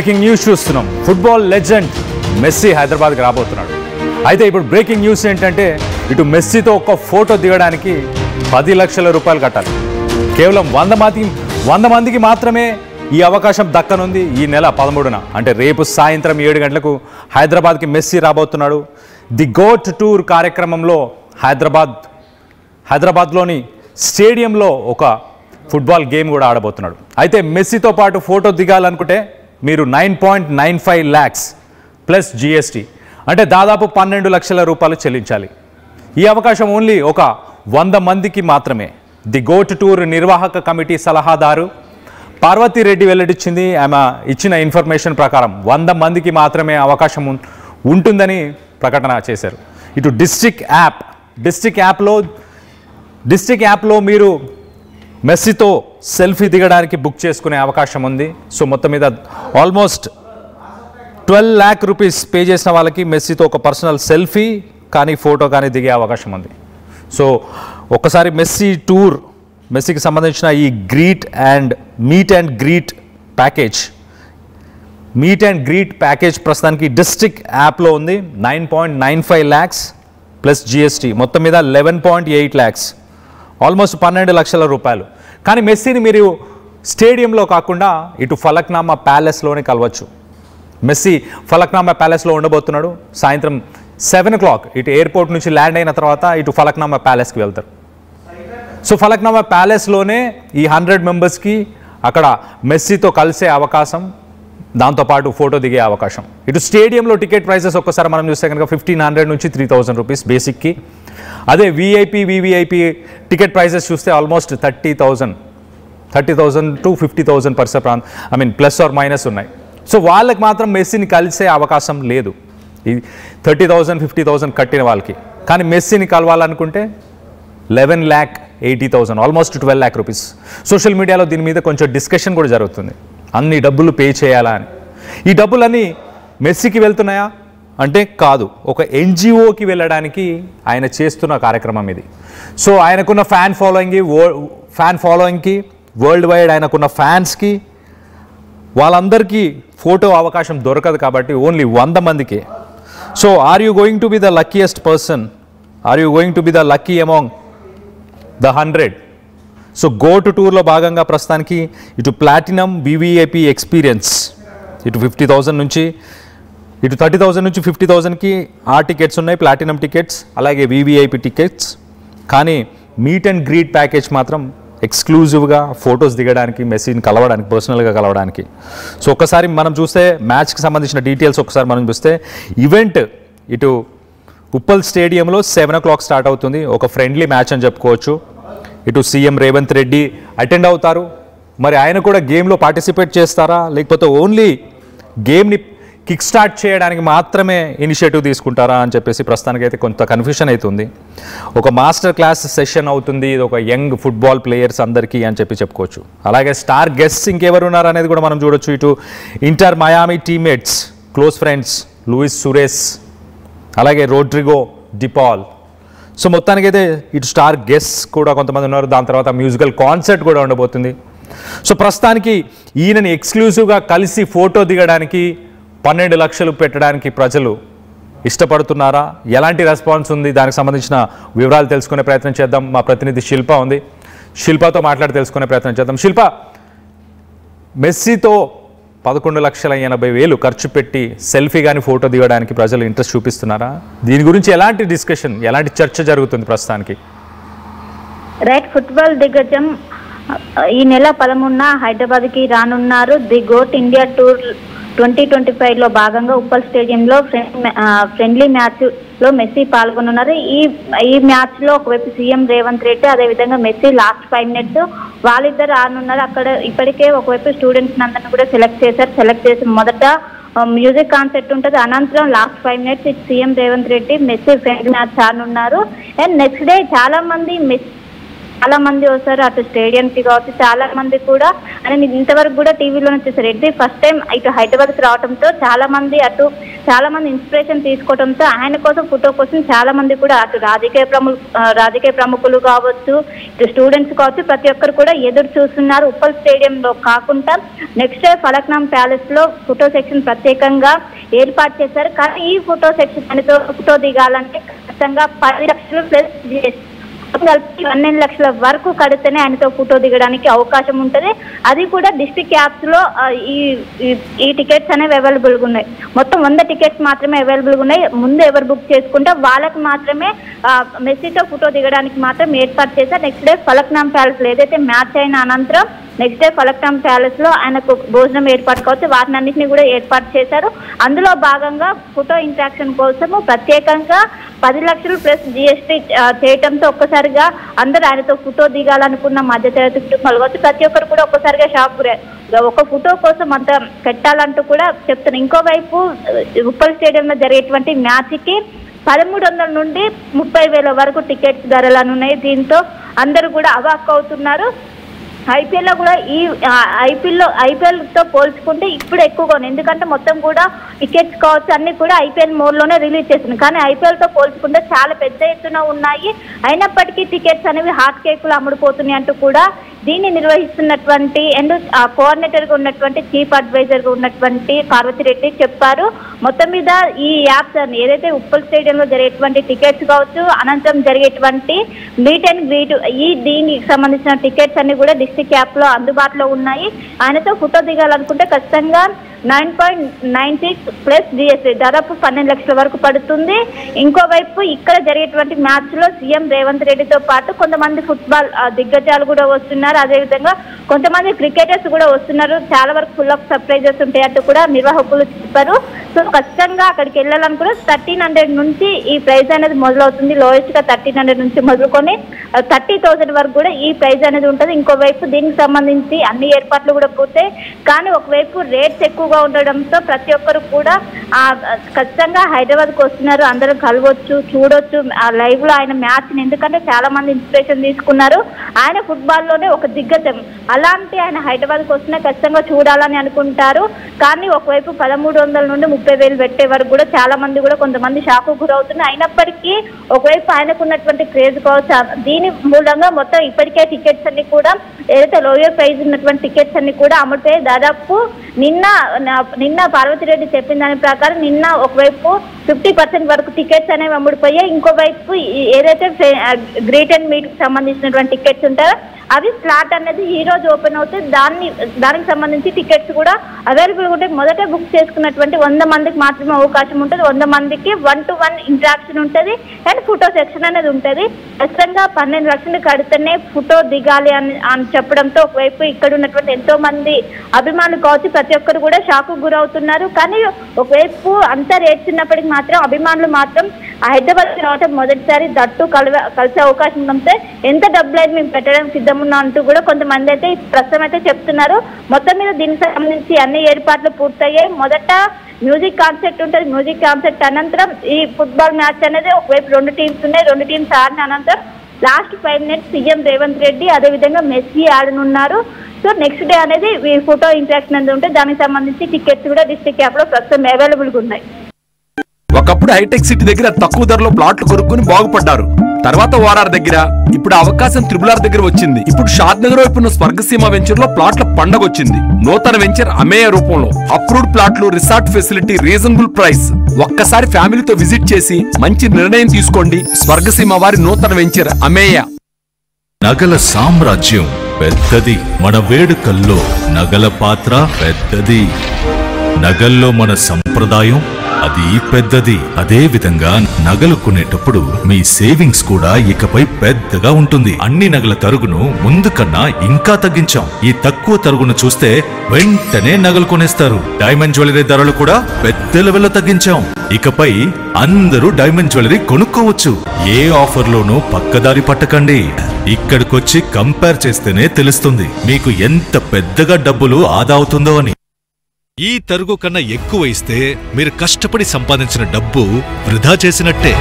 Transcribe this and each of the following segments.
Breaking news చూస్తున్నాం. Football legend messy హైదరాబాద్కి రాబోతున్నాడు. అయితే ఇప్పుడు బ్రేకింగ్ న్యూస్ ఏంటంటే ఇటు మెస్సీతో ఒక ఫోటో దిగడానికి 10 లక్షల రూపాయలు కట్టాలి. కేవలం 100 మందికి మాత్రమే ఈ అవకాశం దక్కనుంది. ఈ నెల 13న అంటే రేపు సాయంత్రం 7 గంటలకు హైదరాబాద్కి మెస్సీ రాబోతున్నాడు. ది గోట్ టూర్ కార్యక్రమంలో హైదరాబాద్లోని స్టేడియంలో ఒక ఫుట్బాల్ గేమ్ కూడా ఆడబోతున్నాడు. అయితే మెస్సీతో పాటు ఫోటో దిగాలనుకుంటే మీరు 9.95 lakhs ప్లస్ GST అంటే దాదాపు 12 లక్షల రూపాయలు చెల్లించాలి. ఈ అవకాశం ఓన్లీ ఒక 100 మందికి మాత్రమే. ది గోట్ టూర్ నిర్వాహక కమిటీ సలహాదారు పార్వతీరెడ్డి వెల్లడించింది. ఆమె ఇచ్చిన ఇన్ఫర్మేషన్ ప్రకారం 100 మందికి మాత్రమే అవకాశం ఉంటుందని ప్రకటన చేశారు. ఇటు డిస్ట్రిక్ట్ యాప్లో మీరు మెస్సీతో సెల్ఫీ దిగడానికి బుక్ చేసుకునే అవకాశం ఉంది. సో మొత్తం మీద ఆల్మోస్ట్ 12 lakh rupees పే చేసిన వాళ్ళకి మెస్సీతో ఒక పర్సనల్ సెల్ఫీ కానీ ఫోటో కానీ దిగే అవకాశం ఉంది. సో ఒక్కసారి మెస్సీకి సంబంధించిన ఈ మీట్ అండ్ గ్రీట్ ప్యాకేజ్ ప్రస్తుతానికి డిస్ట్రిక్ట్ యాప్లో ఉంది. 9.95 lakhs ప్లస్ GST మొత్తం మీద 11.8 lakhs ఆల్మోస్ట్ 12 లక్షల రూపాయలు. కానీ మెస్సీని మీరు స్టేడియంలో కాకుండా ఇటు ఫలక్నామా ప్యాలెస్లోనే కలవచ్చు. మెస్సీ ఫలక్నామా ప్యాలెస్లో ఉండబోతున్నాడు. సాయంత్రం 7 o'clock ఇటు ఎయిర్పోర్ట్ నుంచి ల్యాండ్ అయిన తర్వాత ఇటు ఫలక్నామా ప్యాలెస్కి వెళ్తారు. సో ఫలక్నామా ప్యాలెస్లోనే ఈ 100 మెంబర్స్కి అక్కడ మెస్సీతో కలిసే అవకాశం, దాంతోపాటు ఫోటో దిగే అవకాశం. ఇటు స్టేడియంలో టికెట్ ప్రైసెస్ ఒక్కసారి మనం చూస్తే కనుక 1500 నుంచి 3000 రూపీస్ బేసిక్కి. అదే VVIP టికెట్ ప్రైసెస్ చూస్తే almost 30,000 to 50,000 plus or minus ఉన్నాయి. సో వాళ్ళకి మాత్రం మెస్సీని కలిసే అవకాశం లేదు. ఇది 30,000 50,000 కట్టిన వాళ్ళకి. కానీ మెస్సీని కలవాలనుకుంటే 11,80,000 ఆల్మోస్ట్ 12 lakh rupees. సోషల్ మీడియాలో దీని మీద కొంచెం డిస్కషన్ కూడా జరుగుతుంది. అన్ని డబ్బులు పే చేయాలా అని. ఈ డబ్బులన్నీ మెస్సీకి వెళ్తున్నాయా అంటే కాదు, ఒక NGOకి వెళ్ళడానికి ఆయన చేస్తున్న కార్యక్రమం ఇది. సో ఆయనకున్న ఫ్యాన్ ఫాలోయింగ్కి వరల్డ్ వైడ్ ఆయనకున్న ఫ్యాన్స్కి వాళ్ళందరికీ ఫోటో అవకాశం దొరకదు కాబట్టి ఓన్లీ 100 మందికే. So are you going to be the luckiest person? Are you going to be the lucky among the 100? So GOAT టూర్లో భాగంగా ప్రస్తుతానికి ఇటు ప్లాటినం VVIP ఎక్స్పీరియన్స్ ఇటు 50,000 నుంచి ఇటు 30,000 నుంచి 50,000కి ఆ టికెట్స్ ఉన్నాయి, ప్లాటినం టికెట్స్, అలాగే VVIP టికెట్స్. కానీ మీట్ అండ్ గ్రీట్ ప్యాకేజ్ మాత్రం ఎక్స్క్లూజివ్గా ఫొటోస్ దిగడానికి, మెస్సీని కలవడానికి, పర్సనల్గా కలవడానికి. సో ఒక్కసారి మనం చూస్తే మ్యాచ్కి సంబంధించిన డీటెయిల్స్ ఒకసారి మనం చూస్తే ఈవెంట్ ఇటు ఉప్పల్ స్టేడియంలో 7 o'clock స్టార్ట్ అవుతుంది. ఒక ఫ్రెండ్లీ మ్యాచ్ అని చెప్పుకోవచ్చు. ఇటు సీఎం రేవంత్ రెడ్డి అటెండ్ అవుతారు. మరి ఆయన కూడా గేమ్లో పార్టిసిపేట్ చేస్తారా, లేకపోతే ఓన్లీ గేమ్ని కిక్ స్టార్ట్ చేయడానికి మాత్రమే ఇనిషియేటివ్ తీసుకుంటారా అని చెప్పేసి ప్రస్తుతానికైతే కొంత కన్ఫ్యూషన్ అవుతుంది. ఒక మాస్టర్ క్లాస్ సెషన్ అవుతుంది ఇది ఒక యంగ్ ఫుట్బాల్ ప్లేయర్స్ అందరికీ అని చెప్పుకోవచ్చు. అలాగే స్టార్ గెస్ట్స్ ఇంకెవరు ఉన్నారు అనేది కూడా మనం చూడొచ్చు. ఇటు inter Miami teammates, close friends Luis Suarez, అలాగే రోడ్రిగో డిపాల్. సో మొత్తానికైతే ఇటు స్టార్ గెస్ట్స్ కూడా కొంతమంది ఉన్నారు. దాని తర్వాత మ్యూజికల్ కాన్సర్ట్ కూడా ఉండబోతుంది. సో ప్రస్తుతానికి ఈయనని ఎక్స్క్లూజివ్గా కలిసి ఫోటో దిగడానికి 12 లక్షలు పెట్టడానికి ప్రజలు ఇష్టపడుతున్నారా? ఎలాంటి రెస్పాన్స్ ఉంది? దానికి సంబంధించిన వివరాలు తెలుసుకునే ప్రయత్నం చేద్దాం. మా ప్రతినిధి శిల్ప ఉంది, శిల్పతో మాట్లాడి తెలుసుకునే ప్రయత్నం చేద్దాం. శిల్ప, మెస్సీతో 11,80,000 ఖర్చు పెట్టి సెల్ఫీ కానీ ఫోటో దిగడానికి ప్రజలు ఇంట్రెస్ట్ చూపిస్తున్నారా? దీని గురించి ఎలాంటి డిస్కషన్, ఎలాంటి చర్చ జరుగుతుంది ప్రస్తుతానికి? రైట్, ఫుట్బాల్ దిగ్గజం ఈ నెల 13న హైదరాబాద్కి రానున్నారు. ది గోట్ ఇండియా టూర్ 2025లో భాగంగా ఉప్పల్ స్టేడియంలో ఫ్రెండ్లీ మ్యాచ్లో మెస్సీ పాల్గొనున్నారు. ఈ మ్యాచ్లో ఒకవైపు సీఎం రేవంత్ రెడ్డి, అదేవిధంగా మెస్సీ లాస్ట్ 5 minutes వాళ్ళిద్దరు ఆడున్నారు. అక్కడ ఇప్పటికే ఒకవైపు స్టూడెంట్స్ అందరినీ కూడా సెలెక్ట్ చేసి మొదట మ్యూజిక్ కాన్సర్ట్ ఉంటుంది. అనంతరం last 5 minutes CM Revanth Reddy Messi friendly match ఆడనున్నారు. అండ్ నెక్స్ట్ డే చాలా మంది చాలా మంది వస్తారు, అటు స్టేడియం కి కావచ్చు చాలా మంది కూడా ఆయన ఇంతవరకు కూడా టీవీలోనే చూసారు. ఇది ఫస్ట్ టైం ఇటు హైదరాబాద్ కి రావడంతో చాలా మంది ఇన్స్పిరేషన్ తీసుకోవడంతో ఆయన కోసం ఫోటో కోసం చాలా మంది కూడా అటు రాజకీయ ప్రముఖులు కావచ్చు, ఇటు స్టూడెంట్స్ కావచ్చు, ప్రతి ఒక్కరు కూడా ఎదురు చూస్తున్నారు. ఉప్పల్ స్టేడియంలో కాకుండా నెక్స్ట్ డే ఫలక్నామా ప్యాలెస్ లో ఫోటో సెక్షన్ ప్రత్యేకంగా ఏర్పాటు చేశారు. కానీ ఈ ఫోటో సెక్షన్ ఆయనతో ఫోటో దిగాలంటే ఖచ్చితంగా 10 లక్షలు ప్లస్ కలిపి 12 లక్షల వరకు కడితేనే ఆయనతో ఫోటో దిగడానికి అవకాశం ఉంటుంది. అది కూడా డిస్ట్రిక్ట్ యాప్స్ లో ఈ టికెట్స్ అనేవి అవైలబుల్ గా ఉన్నాయి. మొత్తం 100 టికెట్స్ మాత్రమే అవైలబుల్ గా ఉన్నాయి. ముందు ఎవరు బుక్ చేసుకుంటే వాళ్ళకి మాత్రమే మెస్సీతో ఫోటో దిగడానికి మాత్రం ఏర్పాటు చేశారు. నెక్స్ట్ డే ఫలక్నామా ప్యాలెస్ లో ఏదైతే మ్యాచ్ అయిన అనంతరం నెక్స్ట్ డే ఫలక్నామా ప్యాలెస్ లో ఆయనకు భోజనం ఏర్పాటు కావచ్చు, వాటిని అన్నింటినీ కూడా ఏర్పాటు చేశారు. అందులో భాగంగా ఫోటో ఇంట్రాక్షన్ కోసము ప్రత్యేకంగా 10 లక్షలు ప్లస్ GST చేయటంతో ఒక్కసారిగా అందరూ ఆయనతో ఫోటో దిగాలనుకున్న మధ్యతరగతి కుటుంబాలు కావచ్చు ప్రతి ఒక్కరు కూడా ఒక్కసారిగా షాక్ గురయ్యారు. ఒక ఫోటో కోసం అంత పెట్టాలంటూ కూడా చెప్తున్నారు. ఇంకోవైపు ఉప్పల్ స్టేడియంలో జరిగేటువంటి మ్యాచ్ కి 1300 నుండి 30,000 వరకు టికెట్స్ ధరలు ఉన్నాయి. దీంతో అందరూ కూడా అవాక్ అవుతున్నారు. IPL లో కూడా ఈ IPL తో పోల్చుకుంటే ఇప్పుడు ఎక్కువగా ఉంది. ఎందుకంటే మొత్తం కూడా టికెట్స్ కావచ్చు అన్ని కూడా IPL మోడ్ లోనే రిలీజ్ చేస్తుంది. కానీ IPL తో పోల్చుకుంటే చాలా పెద్ద ఎత్తున ఉన్నాయి. అయినప్పటికీ టికెట్స్ అనేవి హాట్ కేకులు అమ్ముడుపోతున్నాయి అంటూ కూడా దీన్ని నిర్వహిస్తున్నటువంటి అండ్ కోఆర్డినేటర్ గా ఉన్నటువంటి చీఫ్ అడ్వైజర్ గా ఉన్నటువంటి పార్వతిరెడ్డి చెప్పారు. మొత్తం మీద ఈ యాప్స్ అన్ని ఏదైతే ఉప్పల్ స్టేడియం లో జరిగేటువంటి టికెట్స్ కావచ్చు, అనంతరం జరిగేటువంటి మీట్ అండ్ గ్రీట్ దీనికి సంబంధించిన టికెట్స్ అన్ని కూడా డిస్ట్రిక్ట్ యాప్ లో అందుబాటులో ఉన్నాయి. ఆయనతో ఫోటో దిగాలనుకుంటే ఖచ్చితంగా 9.96 ప్లస్ GST దాదాపు 12 లక్షల వరకు పడుతుంది. ఇంకోవైపు ఇక్కడ జరిగేటువంటి మ్యాచ్ లో సీఎం రేవంత్ రెడ్డితో పాటు కొంతమంది ఫుట్బాల్ దిగ్గజాలు కూడా వస్తున్నారు. అదేవిధంగా కొంతమంది క్రికెటర్స్ కూడా వస్తున్నారు. చాలా వరకు ఫుల్ ఆఫ్ సర్ప్రైజెస్ ఉంటాయంటూ కూడా నిర్వాహకులు చెప్పారు. సో ఖచ్చితంగా అక్కడికి వెళ్ళాలనుకున్న 1300 నుంచి ఈ ప్రైజ్ అనేది మొదలవుతుంది. లోయెస్ట్ గా 1300 నుంచి మొదలుకొని 30,000 వరకు కూడా ఈ ప్రైజ్ అనేది ఉంటుంది. ఇంకోవైపు దీనికి సంబంధించి అన్ని ఏర్పాట్లు కూడా పూర్తాయి. కానీ ఒకవైపు రేట్స్ ఎక్కువగా ఉండడంతో ప్రతి ఒక్కరు కూడా ఖచ్చితంగా హైదరాబాద్ కు వస్తున్నారు. అందరూ కలవచ్చు, చూడొచ్చు లైవ్ లో ఆయన మ్యాచ్ ని. ఎందుకంటే చాలా మంది ఇన్స్పిరేషన్ తీసుకున్నారు. ఆయన ఫుట్బాల్ లోనే ఒక దిగ్గజం. అలాంటి ఆయన హైదరాబాద్ కు వస్తున్నా ఖచ్చితంగా చూడాలని అనుకుంటారు. కానీ ఒకవైపు 1300 నుండి 30,000 పెట్టే వరకు కూడా చాలా మంది కూడా కొంతమంది షాక్ గురవుతున్నారు. అయినప్పటికీ ఒకవైపు ఆయనకున్నటువంటి క్రేజ్ కావచ్చు, దీని మూలంగా మొత్తం ఇప్పటికే టికెట్స్ అన్ని కూడా ఏదైతే లోయర్ ప్రైజ్ ఉన్నటువంటి టికెట్స్ అన్ని కూడా అమ్ముతాయి. దాదాపు నిన్న పార్వతిరెడ్డి చెప్పిన దాని ప్రకారం నిన్న ఒకవైపు 50% వరకు టికెట్స్ అనేవి అమ్ముడిపోయాయి. ఇంకోవైపు ఏదైతే గ్రీట్ అండ్ మీట్ కి సంబంధించినటువంటి టికెట్స్ ఉంటాయో అవి స్లాట్ అనేది ఈ రోజు ఓపెన్ అవుతాయి. దానికి సంబంధించి టికెట్స్ కూడా అవైలబుల్ ఉంటాయి. మొదట బుక్ చేసుకున్నటువంటి 100 మందికి మాత్రమే అవకాశం ఉంటుంది. 100 మందికి 1-to-1 ఇంటరాక్షన్ ఉంటుంది అండ్ ఫోటో సెక్షన్ అనేది ఉంటుంది. ఖచ్చితంగా 12 లక్షలు కడితేనే ఫోటో దిగాలి అని చెప్పడంతో ఒకవైపు ఇక్కడ ఉన్నటువంటి ఎంతో మంది అభిమానులు కావచ్చు ప్రతి ఒక్కరు కూడా షాక్ గురవుతున్నారు. కానీ ఒకవైపు అంతా రేట్స్ ఉన్నప్పటికీ మాత్రం అభిమానులు మాత్రం హైదరాబాద్ రావటం మొదటిసారి దట్టు కలిసే అవకాశం ఉంటే ఎంత డబ్బులైతే మేము పెట్టడానికి సిద్ధమున్నా అంటూ కూడా కొంతమంది అయితే ప్రస్తుతం అయితే చెప్తున్నారు. మొత్తం మీద దీనికి సంబంధించి అన్ని ఏర్పాట్లు పూర్తయ్యాయి. మొదట మ్యూజిక్ కాన్సెప్ట్ ఉంటుంది. మ్యూజిక్ కాన్సెప్ట్ అనంతరం ఈ ఫుట్బాల్ మ్యాచ్ అనేది ఒకవైపు 2 టీమ్స్ ఉన్నాయి. 2 టీమ్స్ ఆడిన అనంతరం last 5 minutes CM Revanth Reddy అదేవిధంగా మెస్సీ ఆడనున్నారు. సో నెక్స్ట్ డే అనేది ఈ ఫోటో ఇంటరాక్షన్ అనేది ఉంటే దానికి సంబంధించి టికెట్స్ కూడా డిస్ట్రిక్ట్ యాప్ లో ప్రస్తుతం అవైలబుల్ గా ఉన్నాయి. ఒకప్పుడు హైటెక్ సిటీ దగ్గర తక్కువ ధరలో ప్లాట్లు కొనుక్కుని బాగుపడ్డారు. తర్వాత ఓఆర్ఆర్ దగ్గర, ఇప్పుడు అవకాశం త్రిబుల్ దగ్గర వచ్చింది. ఇప్పుడు షాద్ నగర్ వైపు ఉన్న స్వర్గసీమ వెంచర్ లో ప్లాట్ల పండగ వచ్చింది. నూతన వెంచర్ అమేయ రూపంలో అప్రూవ్డ్ ప్లాట్లు, రిసార్ట్ ఫెసిలిటీ, రీజనబుల్ ప్రైస్. ఒక్కసారి ఫ్యామిలీతో విజిట్ చేసి మంచి నిర్ణయం తీసుకోండి. స్వర్గసీమ వారి నూతన వెంచర్ అమేయ. నగల సామ్రాజ్యం పెద్దది, మన వేడుకల్లో నగల పాత్ర పెద్దది. నగల్లో మన సంప్రదాయం అది పెద్దది. అదే విధంగా నగలు కొనేటప్పుడు మీ సేవింగ్స్ కూడా ఇకపై పెద్దగా ఉంటుంది. అన్ని నగల తరుగును ముందు కన్నా ఇంకా తగ్గించాం. ఈ తక్కువ తరుగును చూస్తే వెంటనే నగలు కొనేస్తారు. డైమండ్ జ్యువెలరీ ధరలు కూడా పెద్ద లెవెల్లో తగ్గించాం. ఇకపై అందరూ డైమండ్ జ్యువెలరీ కొనుక్కోవచ్చు. ఏ ఆఫర్లోనూ పక్కదారి పట్టకండి. ఇక్కడికొచ్చి కంపేర్ చేస్తేనే తెలుస్తుంది మీకు ఎంత పెద్దగా డబ్బులు ఆదా అవుతుందో అని. ఈ తరుగు కన్నా ఎక్కువ ఇస్తే మీరు కష్టపడి సంపాదించిన డబ్బు వృధా చేసినట్టే.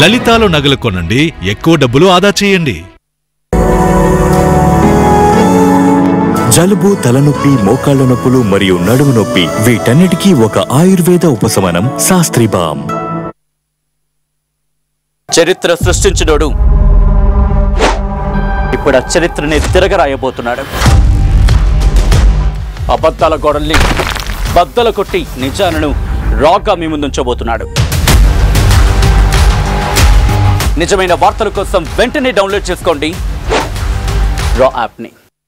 లలితాలో నగలు కొనండి, ఎక్కువ డబ్బులు ఆదా చేయండి. జలుబు, తలనొప్పి, మోకాళ్ల నొప్పులు మరియు నడుము నొప్పి వీటన్నిటికీ ఒక ఆయుర్వేద ఉపశమనం శాస్త్రి బామ్. చరిత్ర సృష్టించినోడు ఇప్పుడు ఆ చరిత్రని తిరగరాయబోతున్నాడు. అబద్ధాల గోడల్ని బద్దలు కొట్టి నిజాలను రాగా మీ ముందుంచబోతున్నాడు. నిజమైన వార్తల కోసం వెంటనే డౌన్లోడ్ చేసుకోండి రా యాప్ని.